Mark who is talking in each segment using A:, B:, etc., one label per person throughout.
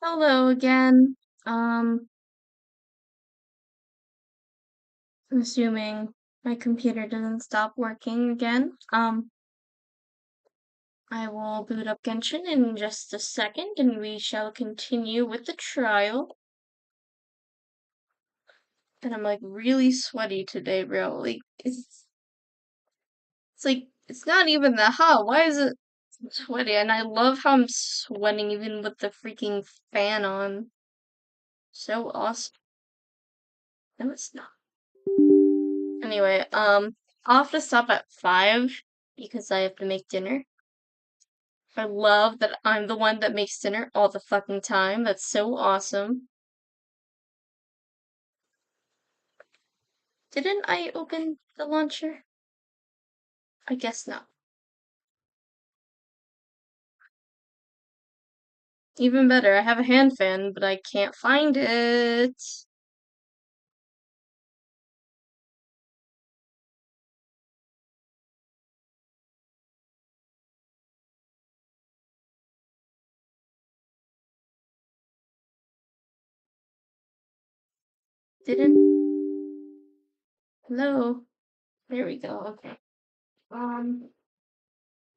A: Hello again. Um, I'm assuming my computer doesn't stop working again. I will boot up Genshin in just a second and we shall continue with the trial. And I'm like really sweaty today, bro. Like it's not even that hot. Why is it sweaty? And I love how I'm sweating even with the freaking fan on. So awesome. No, it's not. Anyway, I'll have to stop at 5 because I have to make dinner. I love that I'm the one that makes dinner all the fucking time. That's so awesome. Didn't I open the launcher? I guess not. Even better, I have a hand fan, but I can't find it. Didn't. Hello. There we go. Okay. Um,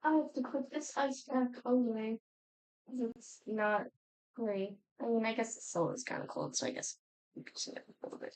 A: I have to put this ice back away. 'Cause it's not great. I mean, I guess the soul is kind of cold, so I guess we can see it a little bit.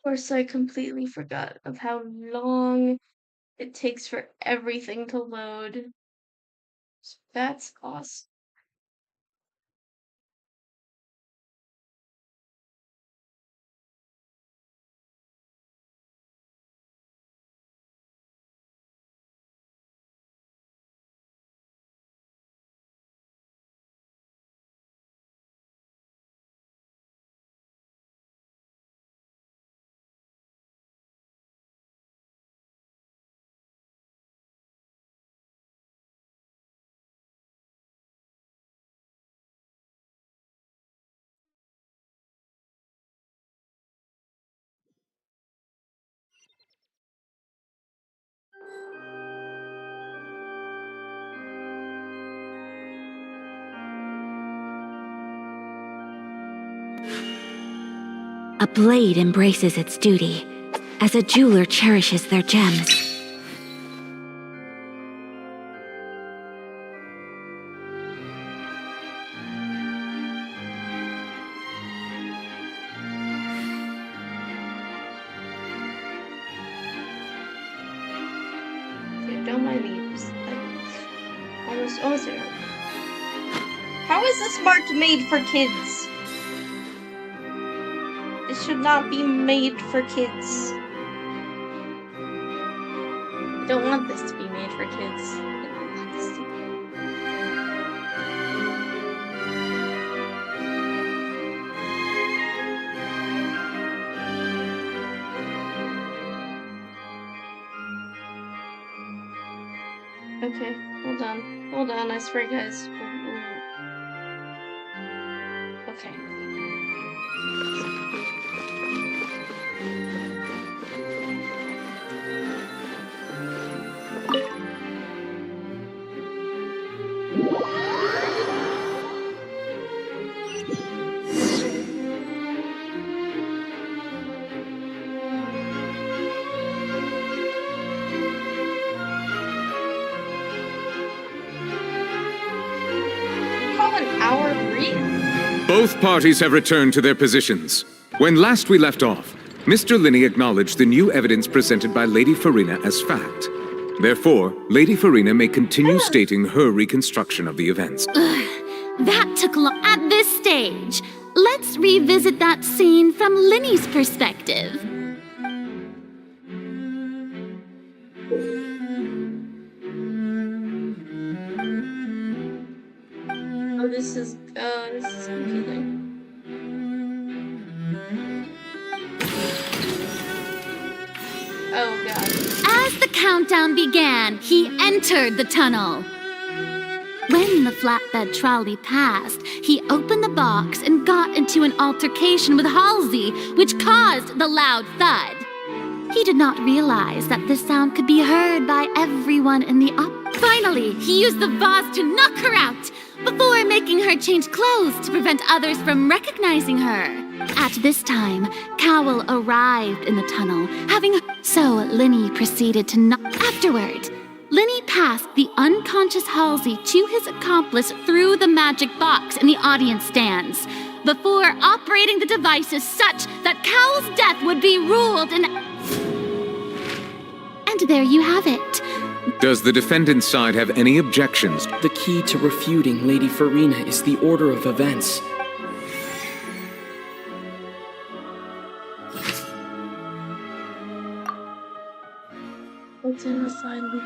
A: Of course, I completely forgot of how long it takes for everything to load. So that's awesome.
B: A blade embraces its duty, as a jeweler cherishes their gems.
A: Okay, don't mind me. Almost there. How is this marked made for kids? It should not be made for kids. I don't want this to be made for kids. I don't want this to Okay, hold on. Hold on, I swear, guys. Okay.
C: Both parties have returned to their positions. When last we left off, Mr. Linney acknowledged the new evidence presented by Lady Farina as fact. Therefore, Lady Farina may continue stating her reconstruction of the events.
B: That took long. At this stage, let's revisit that scene from Linney's perspective.
A: Oh, this is confusing. Oh god.
B: As the countdown began, he entered the tunnel. When the flatbed trolley passed, he opened the box and got into an altercation with Halsey, which caused the loud thud. He did not realize that this sound could be heard by everyone in the Finally, he used the vase to knock her out, before making her change clothes to prevent others from recognizing her. At this time, Cowell arrived in the tunnel, So Linney proceeded to knock. Afterward, Linney passed the unconscious Halsey to his accomplice through the magic box in the audience stands, before operating the devices such that Cowell's death would be ruled in... And there you have it.
C: Does the defendant's side have any objections?
D: The key to refuting Lady Farina is the order of events.
A: What's in the side loop?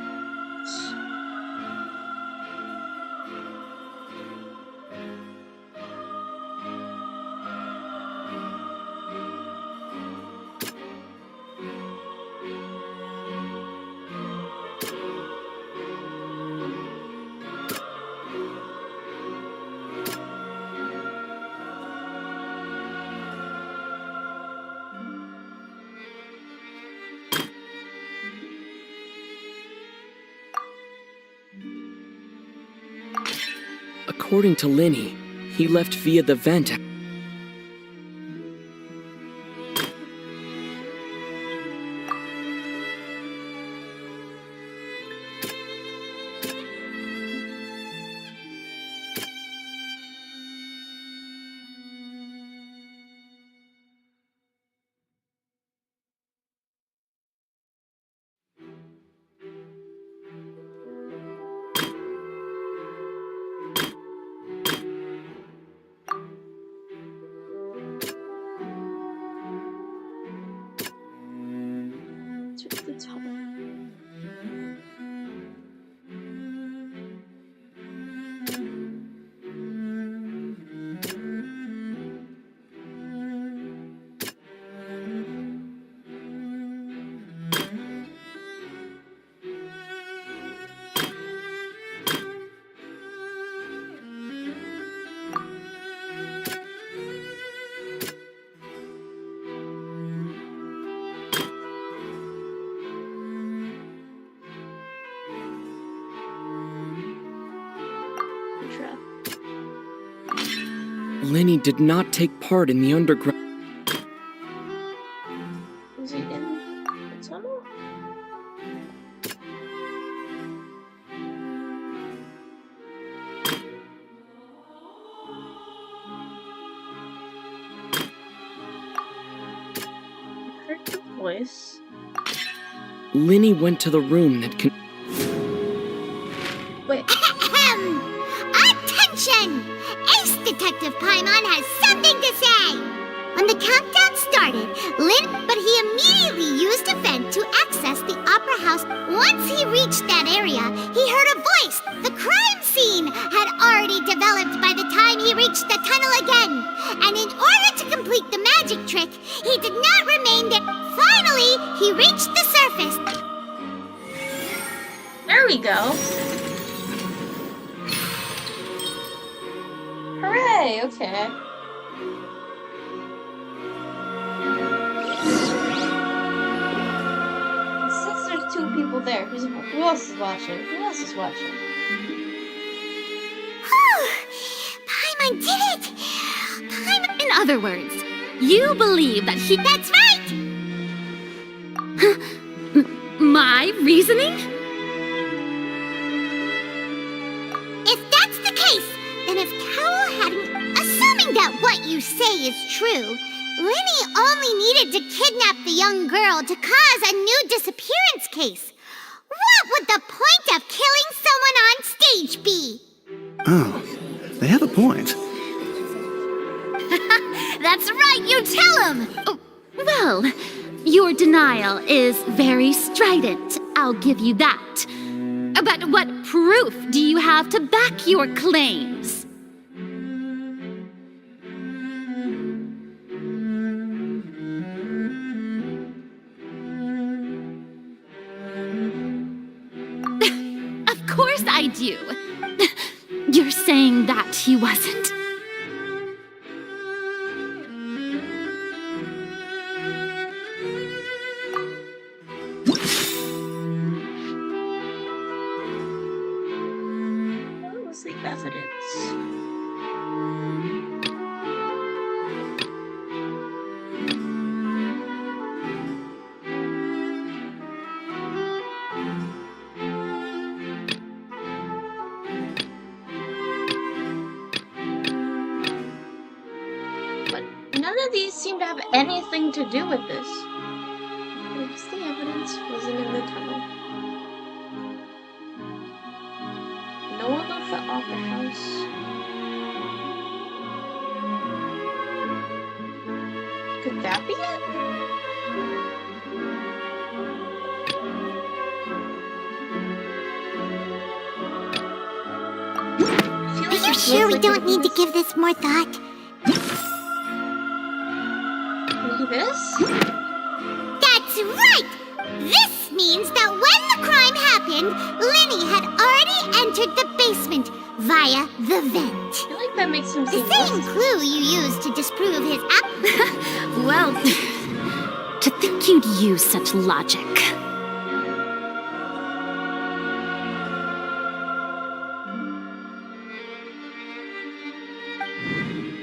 D: According to Linney, he left via the vent.
A: To the top.
D: Linney did not take part in the underground.
A: Was he in the tunnel? I heard the voice.
D: Linney went to the room that can.
A: Wait.
E: Attention! Ace Detective Paimon has something to say! When the countdown started, but he immediately used a vent to access the Opera House. Once he reached that area, he heard a voice. The crime scene had already developed by the time he reached the tunnel again. And in order to complete the magic trick, he did not remain there. Finally, he reached the surface.
A: There we go. Hooray, okay. Since there's two people there, who else is watching? Who else is watching?
E: Paimon did it! Paimon...
B: In other words, you believe that he...
E: That's right!
B: My reasoning?
E: If that's the case, then if Cowell hadn't... Assuming that say is true, Linny only needed to kidnap the young girl to cause a new disappearance case. What would the point of killing someone on stage be?
F: Oh, they have a point.
B: That's right, you tell him! Oh, well, your denial is very strident, I'll give you that. But what proof do you have to back your claims? Of course I do. You're saying that he wasn't.
A: What was the evidence? None of these seem to have anything to do with this. What's the evidence? Wasn't in the tunnel. No one left the opera house. Could that be it? I feel like
E: Are you
A: there's
E: sure we
A: most
E: don't
A: likely
E: need to give this more thought?
A: Maybe this?
E: That's right! This means that when the crime happened, Linny had already entered the basement via the vent.
A: I feel like that makes him
E: The
A: seem
E: same
A: less.
E: clue you used to disprove his
B: Well, to think you'd use such logic.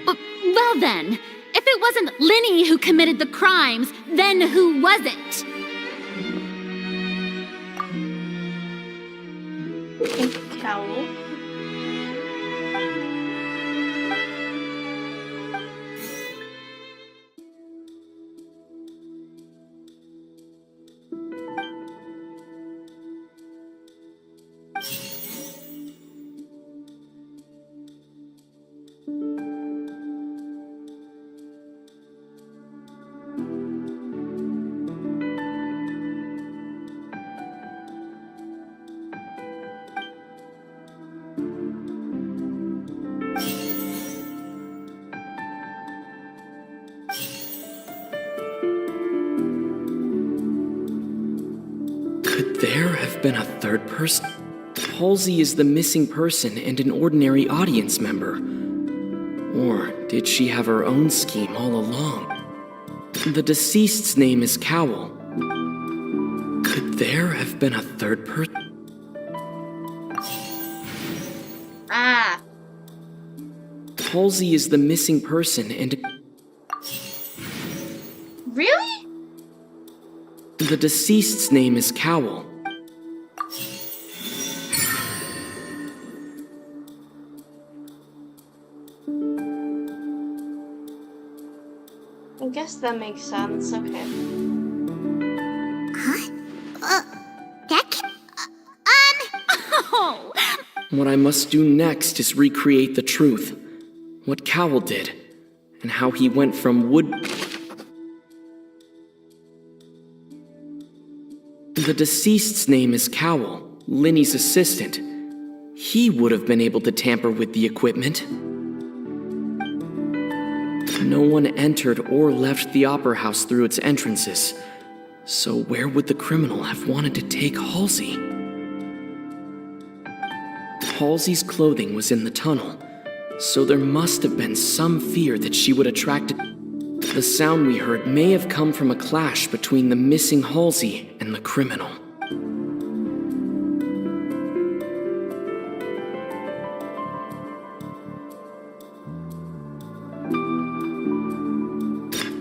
B: Well then, if it wasn't Linny who committed the crimes, then who was it?
A: Pink cowl.
D: Could there have been a third person? Halsey is the missing person and an ordinary audience member. Or did she have her own scheme all along? The deceased's name is Cowell. Could there have been a third person?
A: Ah,
D: Halsey is the missing person and
A: really?
D: the deceased's name is Cowell.
A: I guess that makes sense. Okay.
E: that can,
B: Oh,
D: What I must do next is recreate the truth. What Cowell did, and how he went from The deceased's name is Cowell, Linny's assistant. He would have been able to tamper with the equipment. No one entered or left the opera house through its entrances. So where would the criminal have wanted to take Halsey? Halsey's clothing was in the tunnel, so there must have been some fear that she would attract it. The sound we heard may have come from a clash between the missing Halsey and the criminal.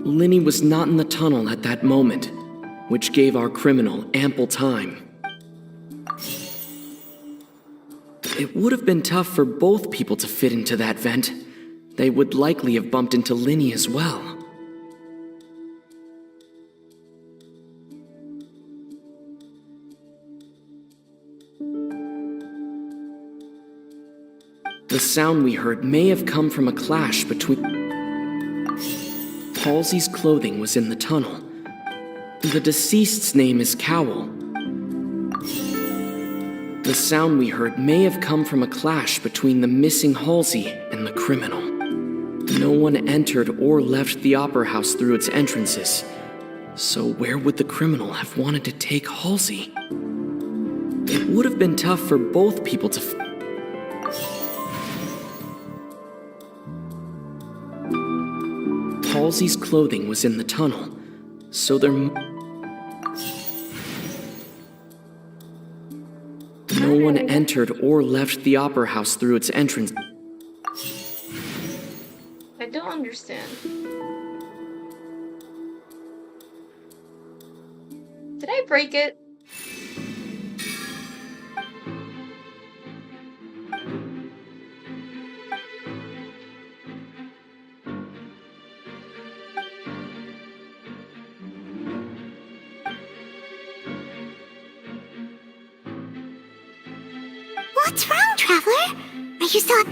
D: Linny was not in the tunnel at that moment, which gave our criminal ample time. It would have been tough for both people to fit into that vent. they would likely have bumped into Linny as well. The sound we heard may have come from a clash between... Halsey's clothing was in the tunnel. The deceased's name is Cowell. The sound we heard may have come from a clash between the missing Halsey and the criminal. No one entered or left the Opera House through its entrances. So where would the criminal have wanted to take Halsey? It would have been tough for both people to... Halsey's clothing was in the tunnel, so there... No one entered or left the Opera House through its entrance.
A: I don't understand. Did I break it?
E: What's wrong, Traveler? Are you so...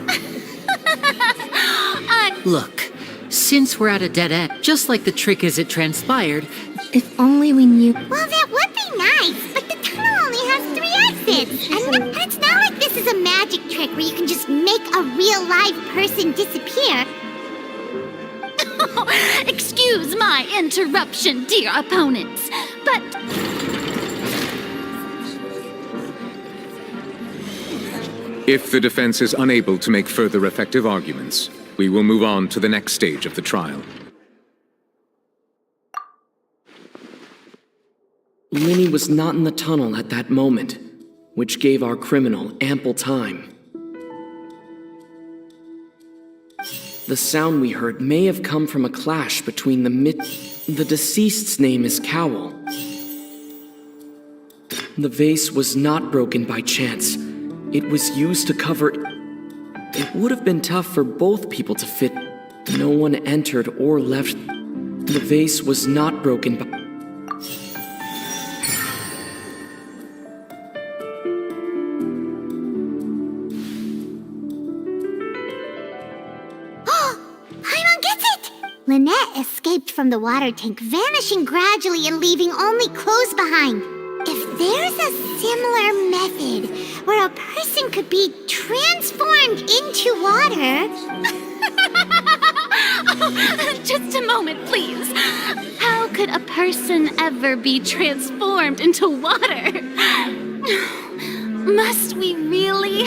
G: Look, since we're at a dead end, just like the trick as it transpired,
E: If only we knew... Well, that would be nice, but the tunnel only has 3 exits. And it's not like this is a magic trick where you can just make a real live person disappear.
B: Excuse my interruption, dear opponents, but
C: If the defense is unable to make further effective arguments, we will move on to the next stage of the trial.
D: Linny was not in the tunnel at that moment, which gave our criminal ample time. The sound we heard may have come from a clash between the deceased's name is Cowell. The vase was not broken by chance. It was used to cover... It would have been tough for both people to fit. No one entered or left. The vase was not broken by...
E: Paimon gets it! Lynette escaped from the water tank, vanishing gradually and leaving only clothes behind. If there's a similar method where a person could be transformed into water...
B: just a moment, please. How could a person ever be transformed into water? Must we really?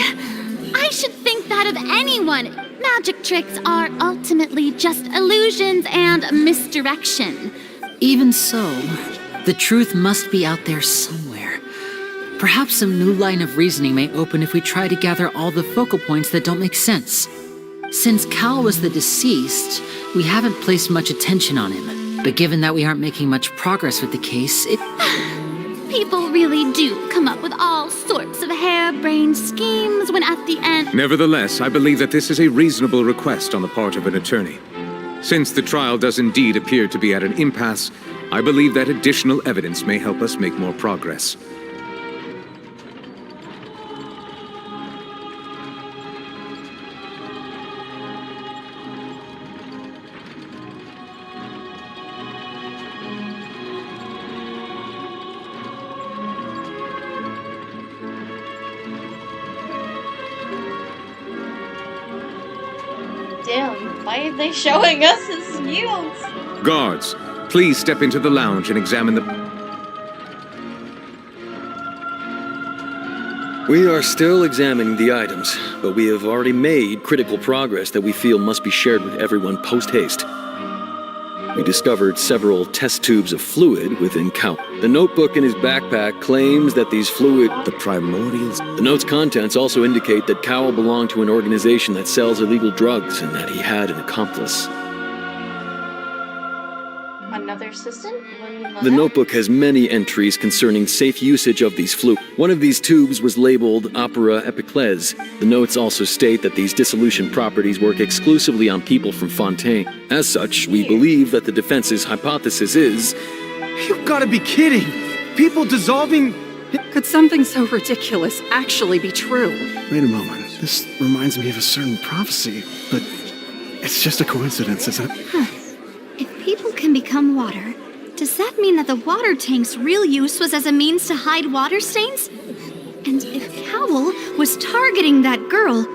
B: I should think that of anyone. Magic tricks are ultimately just illusions and misdirection.
G: even so, the truth must be out there somewhere. Perhaps some new line of reasoning may open if we try to gather all the focal points that don't make sense. Since Cal was the deceased, we haven't placed much attention on him. But given that we aren't making much progress with the case,
B: People really do come up with all sorts of harebrained schemes when at the end...
C: Nevertheless, I believe that this is a reasonable request on the part of an attorney. Since the trial does indeed appear to be at an impasse, I believe that additional evidence may help us make more progress.
A: Damn, why are they showing us his yields?
C: Guards, please step into the lounge and examine the...
H: We are still examining the items, but we have already made critical progress that we feel must be shared with everyone post-haste. We discovered several test tubes of fluid within Cal. The notebook in his backpack claims that these fluid...
C: The primordials...
H: The note's contents also indicate that Cowell belonged to an organization that sells illegal drugs and that he had an accomplice.
A: another assistant? What do you mean by
H: The
A: that?
H: notebook has many entries concerning safe usage of these fluids. One of these tubes was labeled Opera Epiclese. The notes also state that these dissolution properties work exclusively on people from Fontaine. As such, we believe that the defense's hypothesis is...
F: You've got to be kidding! People dissolving...
I: Could something so ridiculous actually be true?
F: Wait a moment. This reminds me of a certain prophecy, but it's just a coincidence, isn't it?
E: If people can become water, does that mean that the water tank's real use was as a means to hide water stains? And if Cowl was targeting that girl...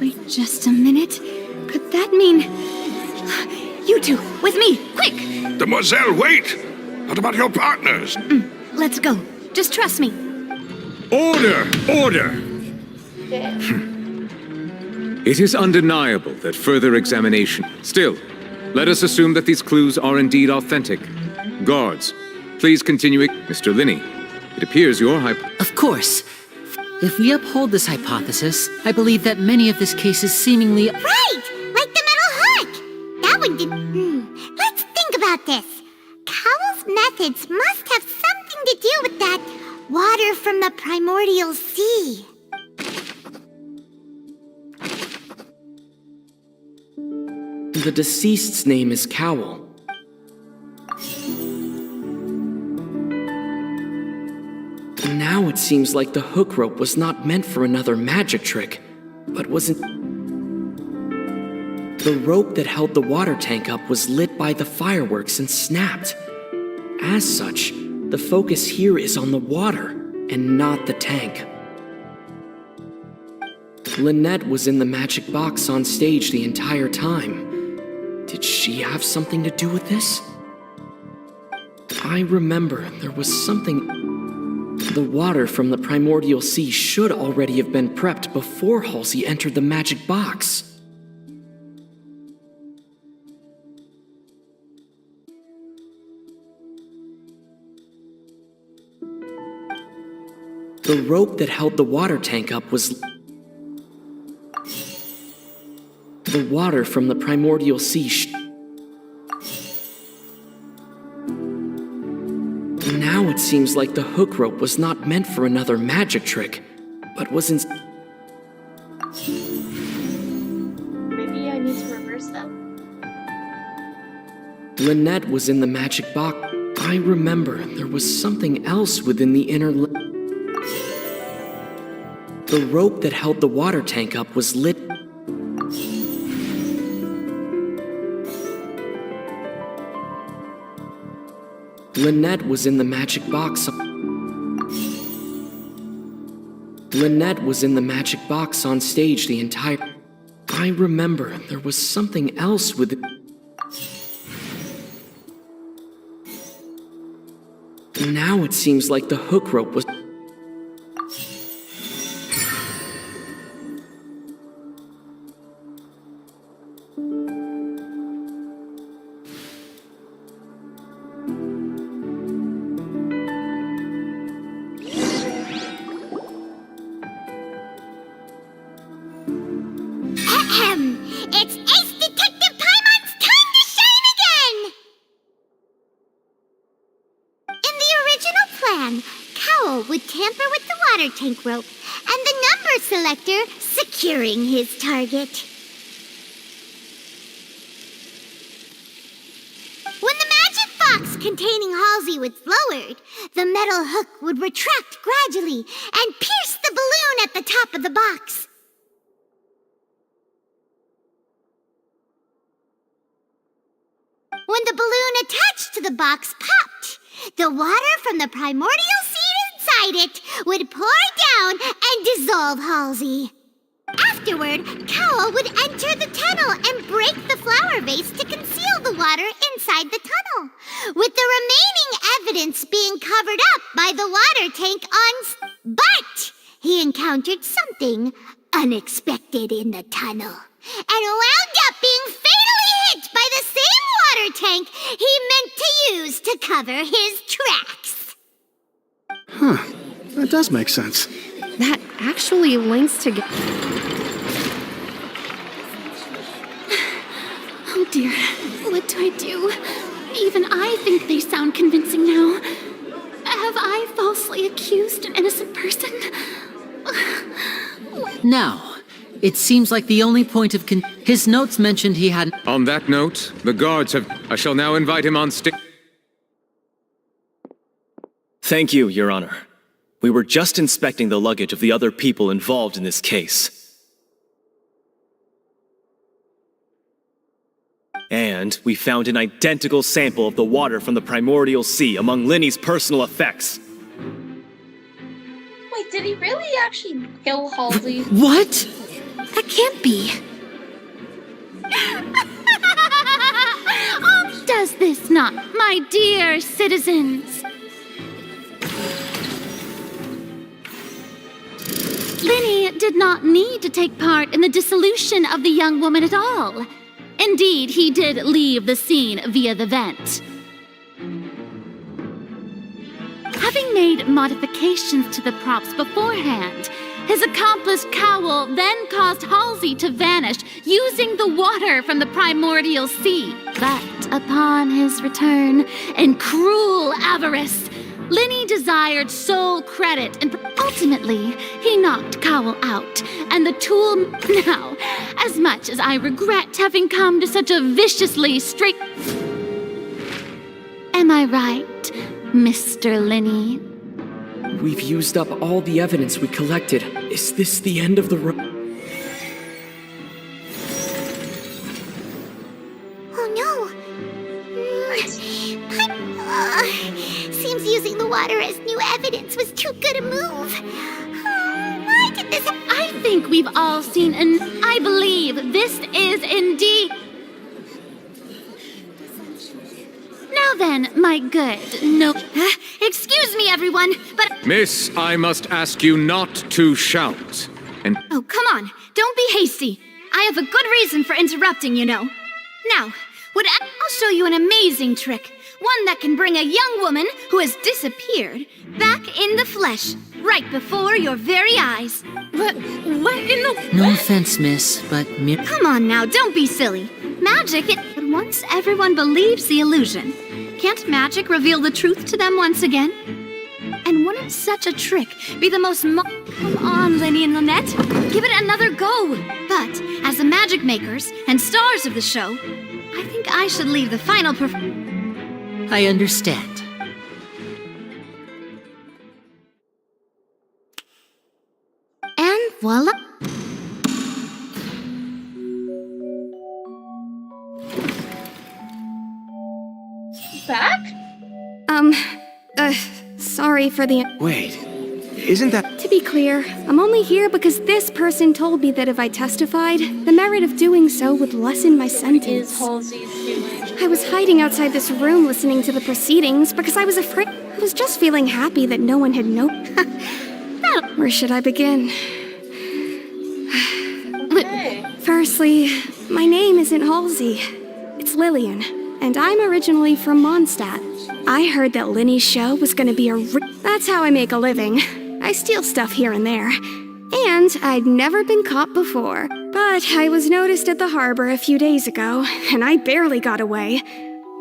E: Wait just a minute. Could that mean... You two, with me, quick!
J: Demoiselle, wait! What about your partners?
E: Let's go. Just trust me.
C: Order! Order! It is undeniable that further examination... Still, let us assume that these clues are indeed authentic. Guards, please continue it. Mr. Linney, it appears your
G: Of course. If we uphold this hypothesis, I believe that many of this case is seemingly...
E: Right! Like the metal hook! That one did... Let's think about this. Cowell's methods must have something to do with that water from the primordial sea.
D: The deceased's name is Cowell. Now it seems like the hook rope was not meant for another magic trick, but wasn't... The rope that held the water tank up was lit by the fireworks and snapped. As such, the focus here is on the water and not the tank. Lynette was in the magic box on stage the entire time. Did she have something to do with this? I remember there was something... The water from the primordial sea should already have been prepped before Halsey entered the magic box. The rope that held the water tank up was... The water from the primordial sea Now it seems like the hook rope was not meant for another magic trick, but was in...
A: Maybe I need to reverse that.
D: Lynette was in the magic box. I remember there was something else within the inner... The rope that held the water tank up was lit... Lynette was in the magic box. Lynette was in the magic box on stage the entire... I remember there was something else with it. Now it seems like the hook rope was...
E: It's Ace Detective Paimon's time to shine again! In the original plan, Cowell would tamper with the water tank rope and the number selector securing his target. When the magic box containing Halsey was lowered, the metal hook would retract gradually and pierce the balloon at the top of the box. When the balloon attached to the box popped, the water from the primordial sea inside it would pour down and dissolve Halsey. Afterward, Cowell would enter the tunnel and break the flower vase to conceal the water inside the tunnel, with the remaining evidence being covered up by the water tank But he encountered something unexpected in the tunnel, and wound up being fatally hit by the same water tank he meant to use to cover his tracks.
F: Huh. That does make sense.
I: That actually links together.
E: Oh dear.
B: What do I do? Even I think they sound convincing now. Have I falsely accused an innocent person?
G: Now, it seems like the only point of his notes mentioned he had.
C: On that note, the guards have... I shall now invite him on stage.
K: Thank you, Your Honor. We were just inspecting the luggage of the other people involved in this case. And we found an identical sample of the water from the primordial sea among Linny's personal effects.
A: Wait, did he really actually kill Halsey?
G: What?
B: That can't be. Does this not, my dear citizens? Linny did not need to take part in the dissolution of the young woman at all. Indeed, he did leave the scene via the vent. Having made modifications to the props beforehand, his accomplice Cowell then caused Halsey to vanish using the water from the primordial sea. But upon his return, in cruel avarice, Linny desired sole credit, and ultimately, he knocked Cowell out, and the tool... Now, as much as I regret having come to such a viciously straight... Am I right, Mr. Linny?
D: We've used up all the evidence we collected. Is this the end of the road?
E: Oh no! Seems using the water as new evidence was too good a move. Why did this...
B: I think we've all seen, and I believe this is indeed... Now then, my good, no...
E: excuse me, everyone, but...
C: Miss, I must ask you not to shout. And
E: Oh, come on. Don't be hasty. I have a good reason for interrupting, you know. Now, I'll show you an amazing trick. One that can bring a young woman who has disappeared back in the flesh, right before your very eyes.
B: What in the...
G: No offense, miss, but
E: Come on now, don't be silly. Magic, But once everyone believes the illusion, can't magic reveal the truth to them once again? And wouldn't such a trick be the most Come on, Linny and Lynette. Give it another go. But, as the magic makers and stars of the show, I think I should leave the final
G: I understand.
E: And voila!
A: Back?
L: Sorry for the...
F: Wait, isn't that...
L: To be clear, I'm only here because this person told me that if I testified, the merit of doing so would lessen my sentence.
A: Is Halsey's doing?
L: I was hiding outside this room listening to the proceedings because I was afraid... I was just feeling happy that no one had Where should I begin?
A: Okay.
L: Firstly, my name isn't Halsey. It's Lillian, and I'm originally from Mondstadt. I heard that Linny's show was gonna be That's how I make a living. I steal stuff here and there. And I'd never been caught before. But I was noticed at the harbor a few days ago, and I barely got away.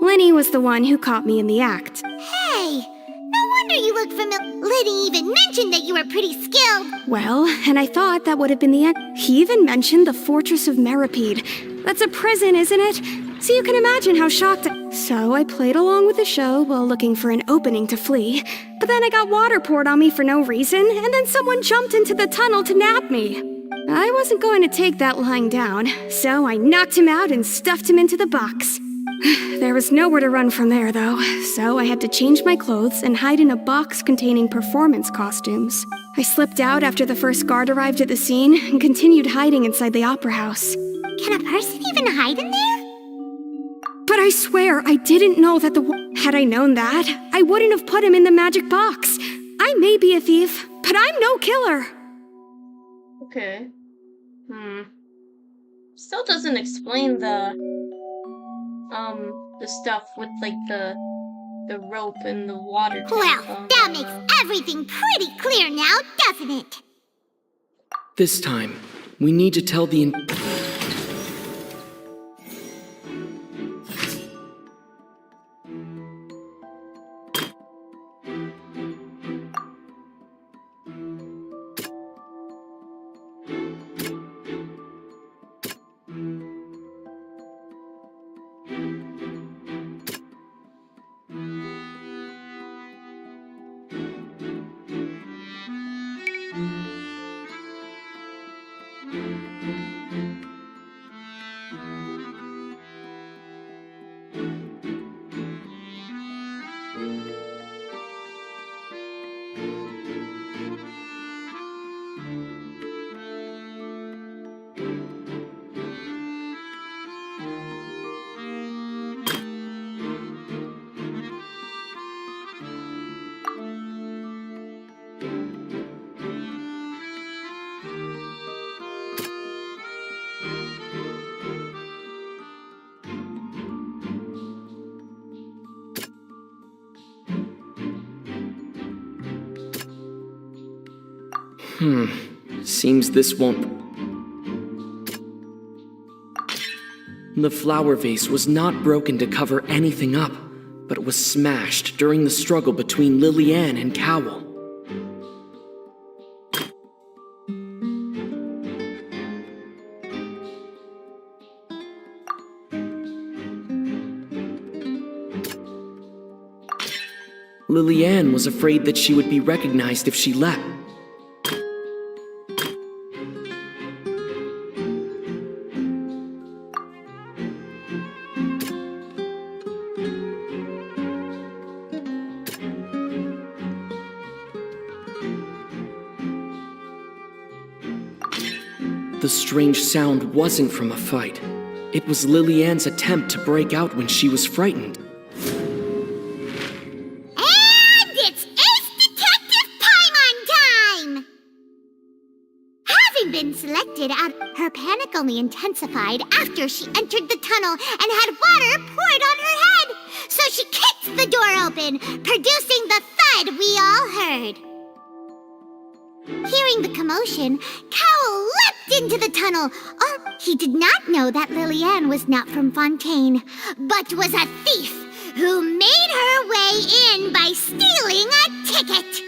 L: Linny was the one who caught me in the act.
E: Hey! No wonder you look familiar. Liddy even mentioned that you were pretty skilled.
L: Well, and I thought that would have been the end. He even mentioned the Fortress of Meripede. That's a prison, isn't it? So you can imagine how shocked So I played along with the show while looking for an opening to flee. But then I got water poured on me for no reason, and then someone jumped into the tunnel to nab me. I wasn't going to take that lying down, so I knocked him out and stuffed him into the box. There was nowhere to run from there, though, so I had to change my clothes and hide in a box containing performance costumes. I slipped out after the first guard arrived at the scene and continued hiding inside the opera house.
E: Can a person even hide in there?
L: But I swear I didn't know that Had I known that, I wouldn't have put him in the magic box. I may be a thief, but I'm no killer.
A: Okay. Still doesn't explain the stuff with, like, the rope and the water tank.
E: Well, that makes everything pretty clear now, doesn't it?
D: This time, we need to tell the... Seems this won't... The flower vase was not broken to cover anything up, but was smashed during the struggle between Lillian and Cowell. Lillian was afraid that she would be recognized if she left. The strange sound wasn't from a fight. It was Lillian's attempt to break out when she was frightened.
E: And it's Ace Detective Paimon time! Having been selected out, her panic only intensified after she entered the tunnel and had water poured on her head. So she kicked the door open, producing the thud we all heard. Hearing the commotion, Cowell leapt into the tunnel. He did not know that Lillian was not from Fontaine, but was a thief who made her way in by stealing a ticket.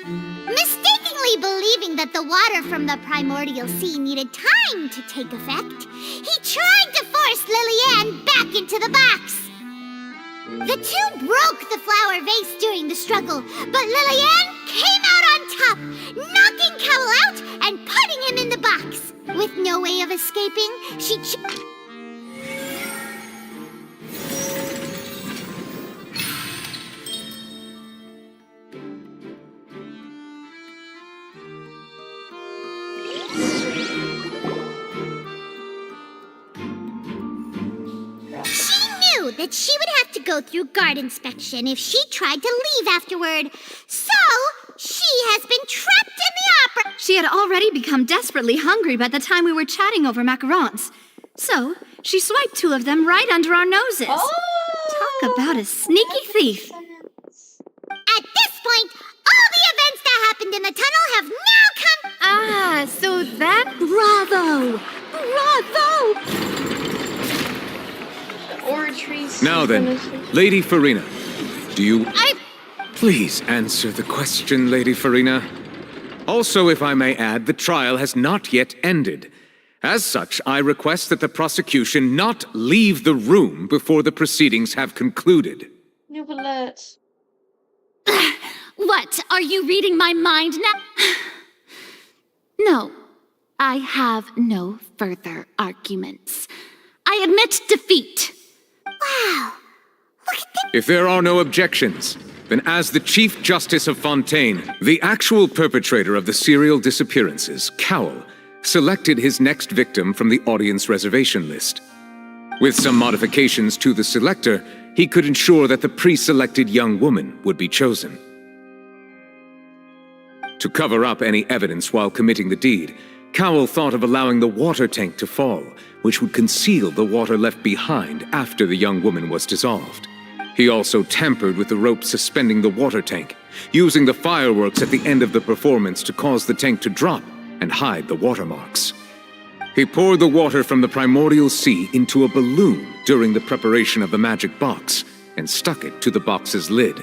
E: Mistakenly believing that the water from the primordial sea needed time to take effect, he tried to force Lillian back into the box. The two broke the flower vase during the struggle, but Lillian came out on top, knocking Cowell out and putting him in the box. With no way of escaping, she knew that she would have to go through guard inspection if she tried to leave afterward. So, she has been trapped in the opera.
B: She had already become desperately hungry by the time we were chatting over macarons. So, she swiped 2 of them right under our noses. Talk about a sneaky thief.
E: At this point, all the events that happened in the tunnel have now come...
B: So that... Bravo!
C: Now then, Lady Farina, do you... Please answer the question, Lady Farina. Also, if I may add, the trial has not yet ended. As such, I request that the prosecution not leave the room before the proceedings have concluded.
B: What? Are you reading my mind now? No, I have no further arguments. I admit defeat.
E: Wow. Look at the...
C: If there are no objections, then as the Chief Justice of Fontaine, the actual perpetrator of the serial disappearances, Cowell, selected his next victim from the audience reservation list. With some modifications to the selector, he could ensure that the pre-selected young woman would be chosen. To cover up any evidence while committing the deed, Cowell thought of allowing the water tank to fall, which would conceal the water left behind after the young woman was dissolved. He also tampered with the rope suspending the water tank, using the fireworks at the end of the performance to cause the tank to drop and hide the watermarks. He poured the water from the primordial sea into a balloon during the preparation of the magic box and stuck it to the box's lid.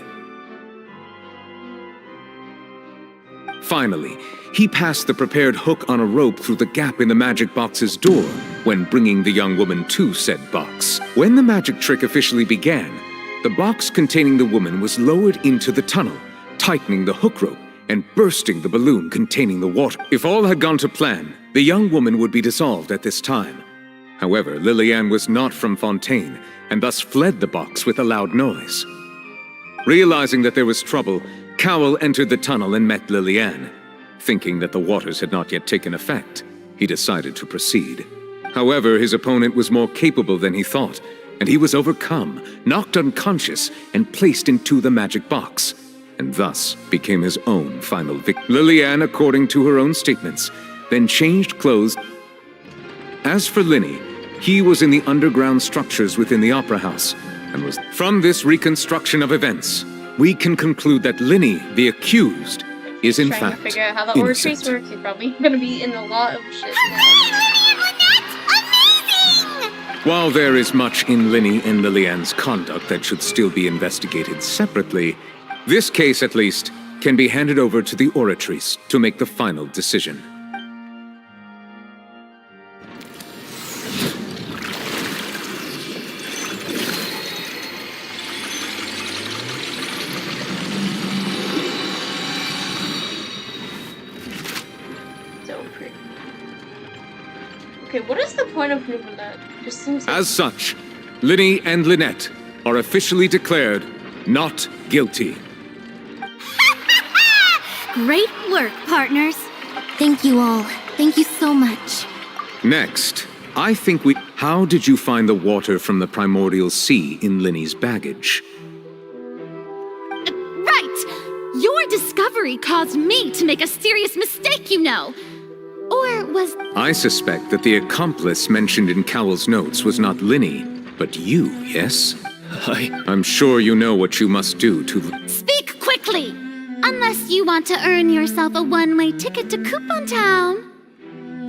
C: Finally, he passed the prepared hook on a rope through the gap in the magic box's door when bringing the young woman to said box. When the magic trick officially began, the box containing the woman was lowered into the tunnel, tightening the hook rope and bursting the balloon containing the water. If all had gone to plan, the young woman would be dissolved at this time. However, Liliane was not from Fontaine, and thus fled the box with a loud noise. Realizing that there was trouble, Cowell entered the tunnel and met Liliane. Thinking that the waters had not yet taken effect, he decided to proceed. However, his opponent was more capable than he thought, and he was overcome, knocked unconscious, and placed into the magic box, and thus became his own final victim. Liliane, according to her own statements, then changed clothes. As for Linny, he was in the underground structures within the Opera House, and was... From this reconstruction of events, we can conclude that Linny, the accused, is in
A: Trying
C: fact
A: to figure out how the order
C: innocent.
A: trace works. You're probably gonna be in a lot of shit now.
C: While there is much in Linny and Liliane's conduct that should still be investigated separately, this case, at least, can be handed over to the Oratrice to make the final decision.
A: So pretty. Okay, what is the point of Nouvellette? Just seems like...
C: As such, Linny and Lynette are officially declared not guilty.
E: Great work, partners. Thank you all. Thank you so much.
C: Next, I think we... How did you find the water from the primordial sea in Linny's baggage?
B: Right! Your discovery caused me to make a serious mistake, you know. Or was...
C: I suspect that the accomplice mentioned in Cowell's notes was not Linny, but you, yes? I'm sure you know what you must do to...
B: Speak quickly! Unless you want to earn yourself a one-way ticket to Coupon Town.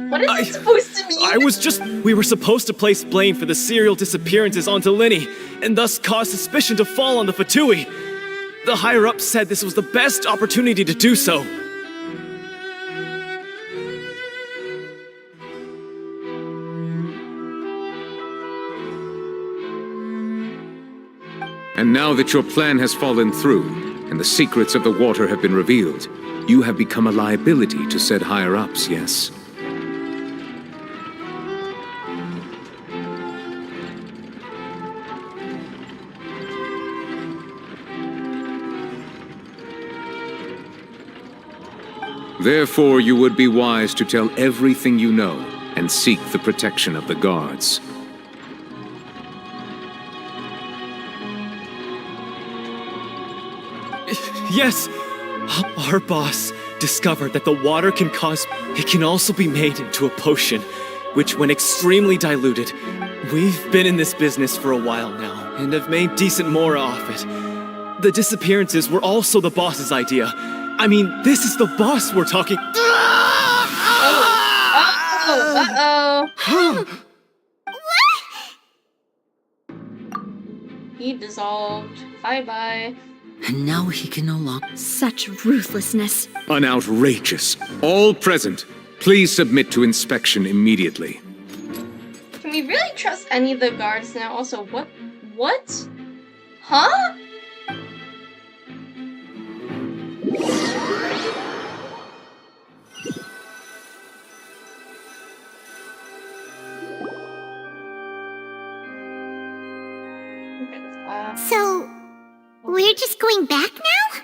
A: What is it supposed to mean?
K: We were supposed to place blame for the serial disappearances onto Linny, and thus cause suspicion to fall on the Fatui. The higher-ups said this was the best opportunity to do so.
C: And now that your plan has fallen through, and the secrets of the water have been revealed, you have become a liability to said higher-ups, yes? Therefore, you would be wise to tell everything you know and seek the protection of the guards.
K: Yes! Our boss discovered that the water can cause... It can also be made into a potion, which when extremely diluted... We've been in this business for a while now, and have made decent more off it. The disappearances were also the boss's idea. I mean, this is the boss we're talking...
A: Uh-oh. He dissolved. Bye-bye.
G: And now he can no longer...
L: Such ruthlessness.
C: An outrageous. All present, please submit to inspection immediately.
A: Can we really trust any of the guards now? Also, what? What? Huh?
E: So, we're just going back now?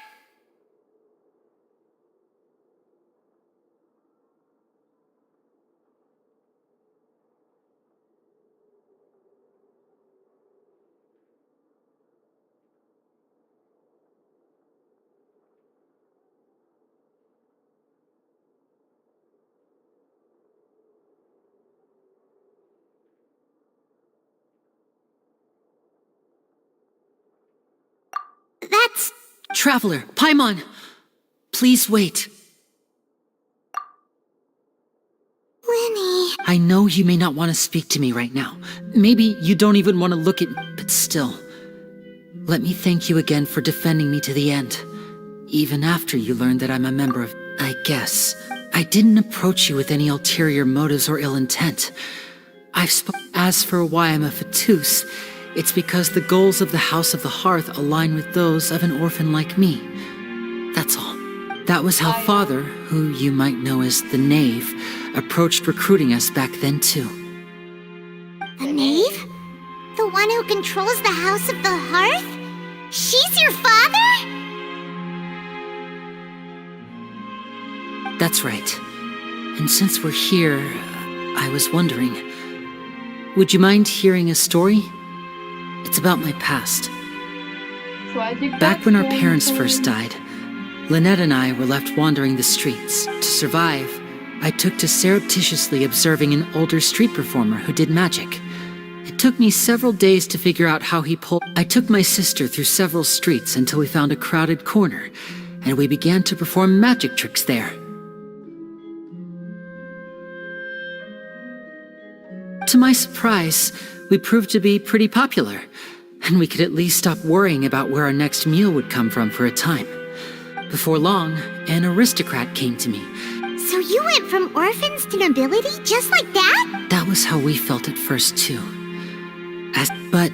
E: That's...
G: Traveler, Paimon! Please wait.
E: Winnie...
G: I know you may not want to speak to me right now. Maybe you don't even want to look at me, but still. Let me thank you again for defending me to the end. Even after you learned that I'm a member of... I guess. I didn't approach you with any ulterior motives or ill intent. As for why I'm a Fatus, it's because the goals of the House of the Hearth align with those of an orphan like me. That's all. That was how Father, who you might know as the Knave, approached recruiting us back then too.
E: The Knave? The one who controls the House of the Hearth? She's your father?
G: That's right. And since we're here, I was wondering, would you mind hearing a story? It's about my past. Back when our parents first died, Lynette and I were left wandering the streets. To survive, I took to surreptitiously observing an older street performer who did magic. It took me several days to figure out how he pulled. I took my sister through several streets until we found a crowded corner, and we began to perform magic tricks there. To my surprise, we proved to be pretty popular, and we could at least stop worrying about where our next meal would come from for a time. Before long, an aristocrat came to me.
E: So you went from orphans to nobility just like that?
G: That was how we felt at first, too. But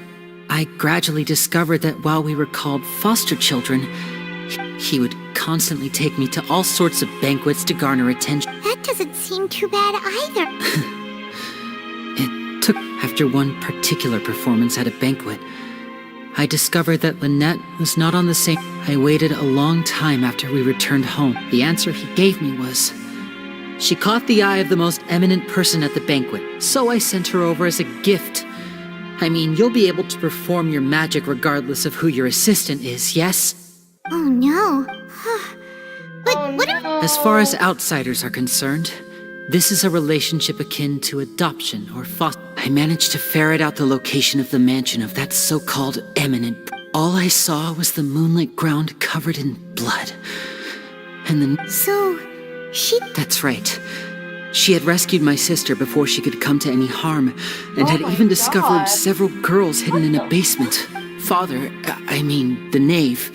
G: I gradually discovered that while we were called foster children, he would constantly take me to all sorts of banquets to garner attention.
E: That doesn't seem too bad either.
G: It took after one particular performance at a banquet. I discovered that Lynette was not on the same. I waited a long time after we returned home. The answer he gave me was, she caught the eye of the most eminent person at the banquet, so I sent her over as a gift. I mean, you'll be able to perform your magic regardless of who your assistant is, yes?
E: Oh no. But what if...
G: As far as outsiders are concerned, this is a relationship akin to adoption or foster. I managed to ferret out the location of the mansion of that so-called eminent. All I saw was the moonlit ground covered in blood. And then...
E: So, she...
G: That's right. She had rescued my sister before she could come to any harm, and had even discovered several girls hidden in a basement. Father, the Knave,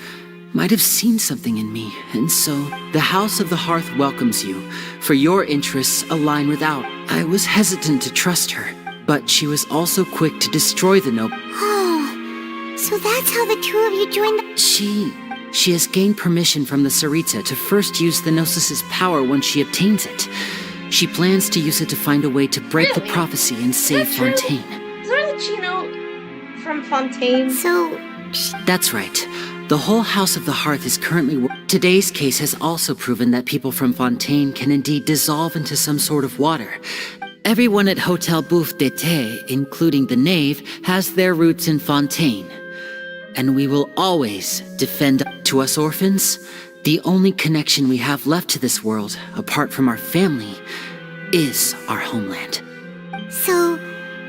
G: might have seen something in me, and so the House of the Hearth welcomes you, for your interests align with ours. I was hesitant to trust her, but she was also quick to destroy the noble.
E: Oh, so that's how the two of you joined the...
G: She has gained permission from the Tsaritsa to first use the Gnosis' power when she obtains it. She plans to use it to find a way to break the prophecy and save Fontaine.
A: Is that really Chino from Fontaine?
E: So...
G: That's right. The whole House of the Hearth is currently... Today's case has also proven that people from Fontaine can indeed dissolve into some sort of water. Everyone at Hotel Bouffe d'été, including the Knave, has their roots in Fontaine. And we will always defend... To us orphans, the only connection we have left to this world, apart from our family, is our homeland.
E: So,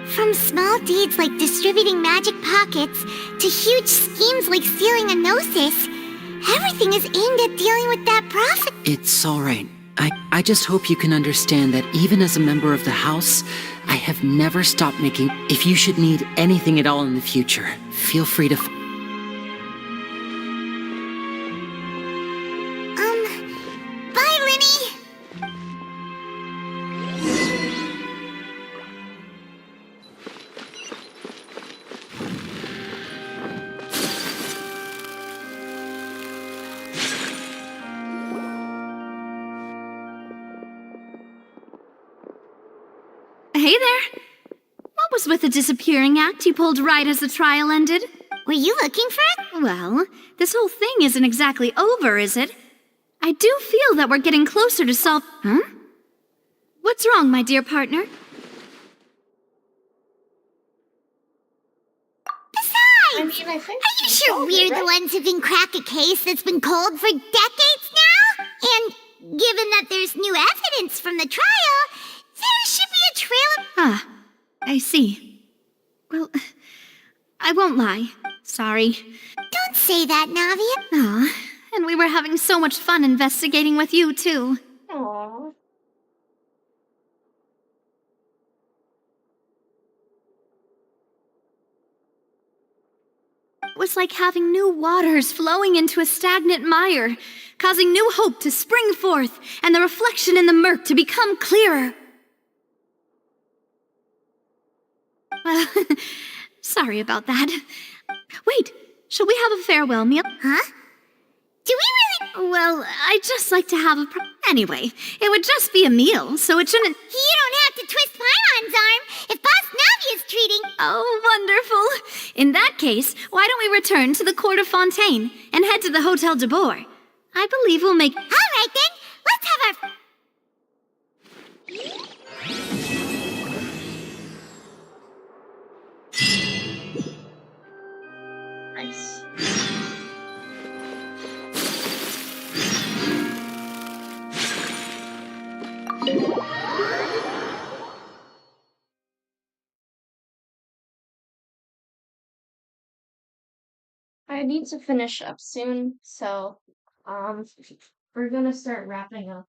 E: from small deeds like distributing magic pockets to huge schemes like stealing a Gnosis, everything is aimed at dealing with that prophet.
G: It's all right. I just hope you can understand that even as a member of the house, I have never stopped making... If you should need anything at all in the future, feel free to...
E: Bye, Linny!
B: Hey there. What was with the disappearing act you pulled right as the trial ended?
E: Were you looking for it?
B: Well, this whole thing isn't exactly over, is it? I do feel that we're getting closer to solve... Huh? What's wrong, my dear partner?
E: Besides, are you sure we're the ones who can crack a case that's been cold for decades now? And given that there's new evidence from the trial, there should be a trail of...
B: Ah, I see. Well, I won't lie. Sorry.
E: Don't say that, Navia.
B: Aw, and we were having so much fun investigating with you, too.
A: Aww.
B: It was like having new waters flowing into a stagnant mire, causing new hope to spring forth, and the reflection in the murk to become clearer. Well, sorry about that. Wait, shall we have a farewell meal?
E: Huh? Do we really...
B: Well, I'd just like to have a... Anyway, it would just be a meal, so it shouldn't...
E: You don't have to twist Paimon's arm if Boss Navi is treating...
B: Oh, wonderful. In that case, why don't we return to the Court of Fontaine and head to the Hotel de Boer? I believe we'll make...
E: All right, then. Let's have our...
A: Nice. I need to finish up soon, so we're gonna start wrapping up.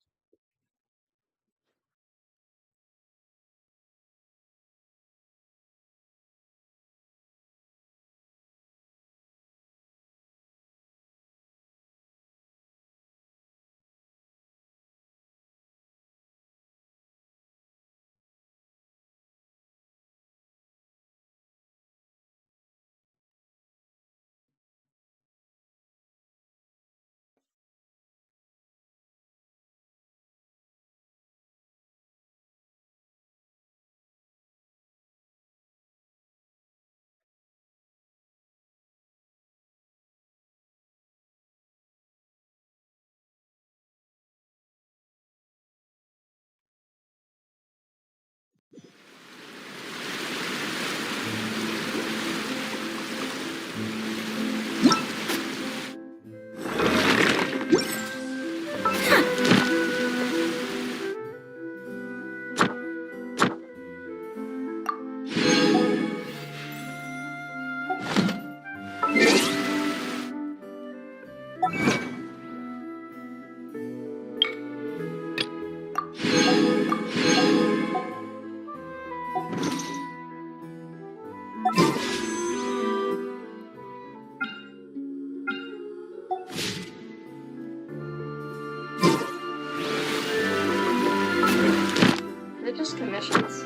A: They're just commissions.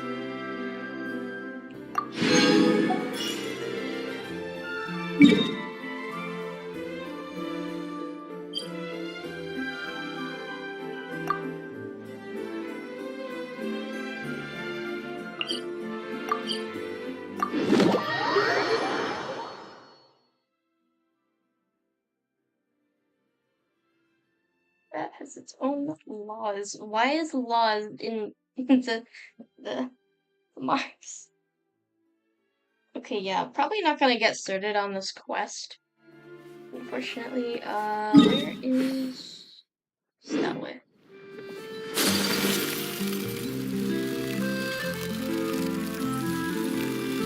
A: That has its own laws. Why is laws in the marks? Okay, yeah, probably not gonna get started on this quest. Unfortunately, where is... It's that way.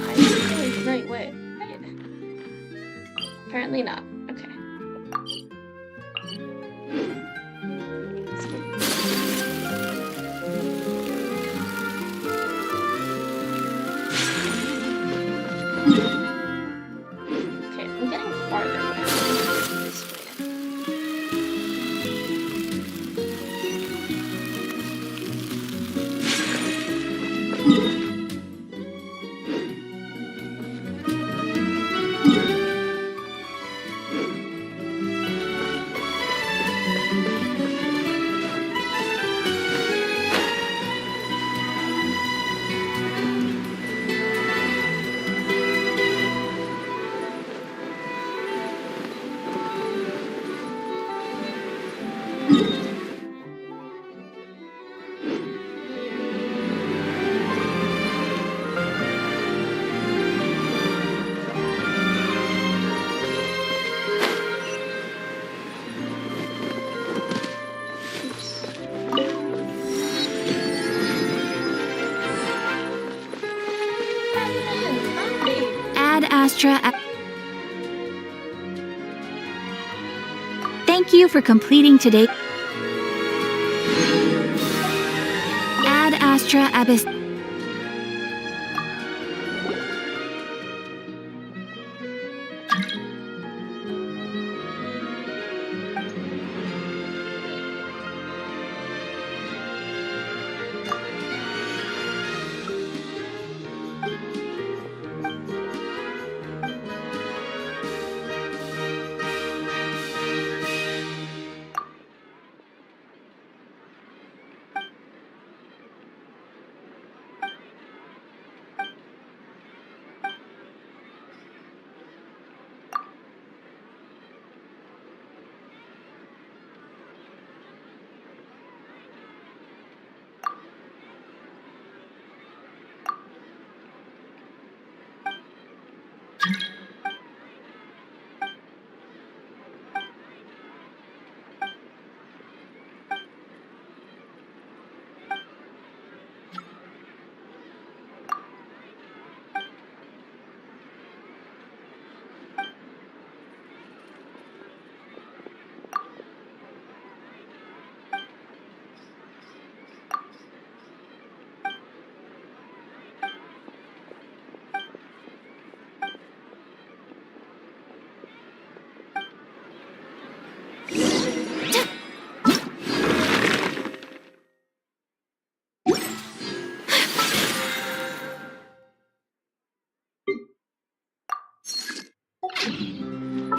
A: I'm going the right way. Right. Apparently not. Okay. Okay, I'm getting farther away. This way.
B: Ad Astra... Thank you for completing today... Ad Astra Abyss...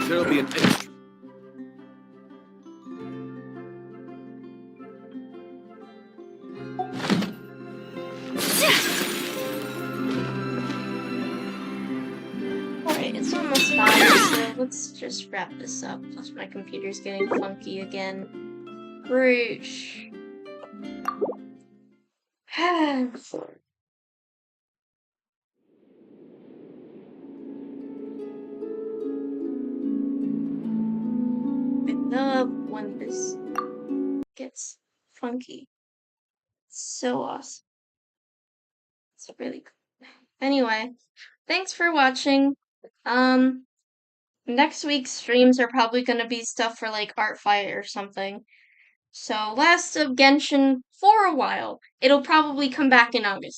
H: There'll be an extra.
A: Alright, it's almost 5, so let's just wrap this up. Plus my computer's getting funky again. Great. I love when this gets funky. It's so awesome. It's really cool. Anyway, thanks for watching. Next week's streams are probably gonna be stuff for like Art Fight or something. So last of Genshin for a while. It'll probably come back in August.